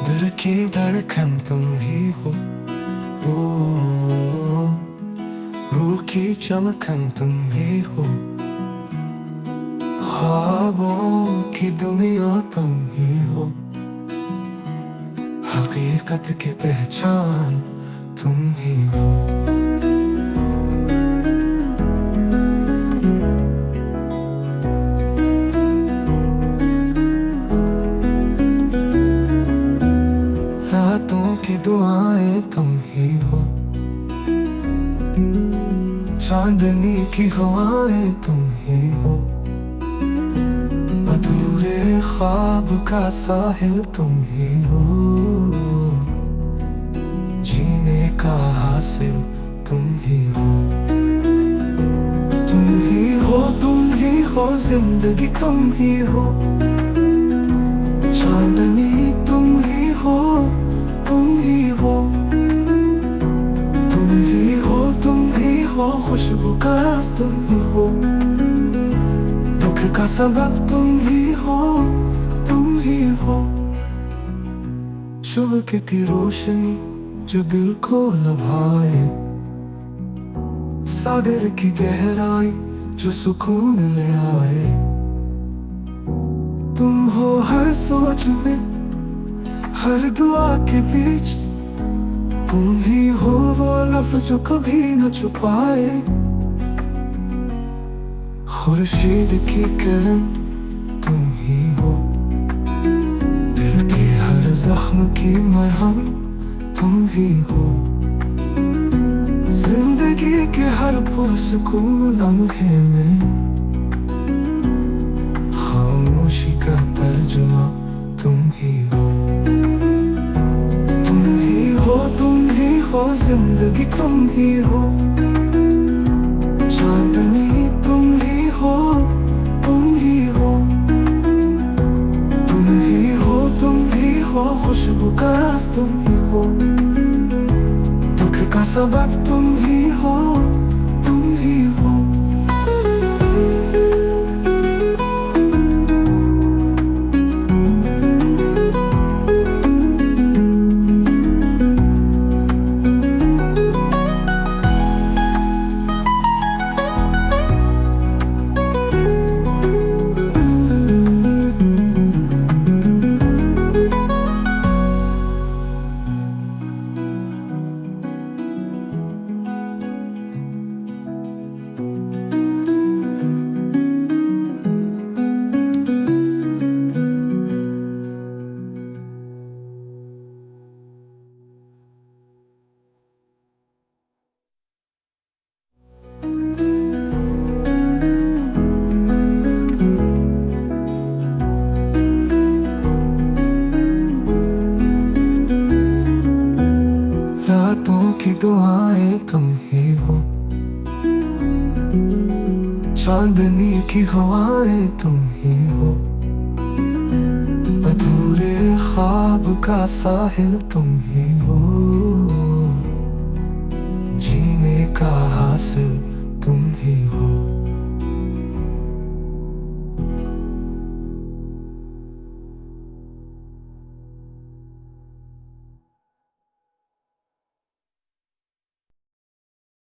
दिल की धड़कन तुम ही हो, रूह की चमकन तुम ही हो, ख्वाबों की दुनिया तुम ही हो, हकीकत की पहचान तुम ही हो। रातों की दुआएं तुम ही हो, चांदनी की हवाएं तुम ही हो, अधूरे ख्वाब का साहिल तुम ही हो, जीने का हासिल तुम ही हो। तुम ही हो, तुम ही हो, जिंदगी तुम ही हो, चांदनी तुम ही हो, तुम ही हो, तुम ही हो, तुम ही हो, खुशबू का राज तुम ही हो, दुख का सबब तुम ही हो, तुम ही हो। सुबह की रोशनी जो दिल को लुभाए, सागर की गहराई जो सुकून ले आए, तुम हो हर सोच में, हर दुआ के बीच, तुम ही हो वो लफ्ज जो कभी न छुपाए, खुर्शीद की किरण तुम ही हो, दिल के हर जख्म की मरहम तुम ही हो, जिंदगी के हर पुरसुकून लम्हे में खामोशी का तर्जुमा तुम ही हो। तुम ही हो, तुम ही हो, जिंदगी तुम ही हो, चांदनी तुम ही हो, तुम ही हो, तुम ही हो, तुम ही हो, खुशबू का राज तुम ही हो, दुख का सबब तुम ही हो, तुम ही हो। रातों की दुआएं तुम ही हो, चांदनी की हवाएं तुम ही हो, अधूरे ख्वाब का साहिल तुम ही हो, जीने का हासिल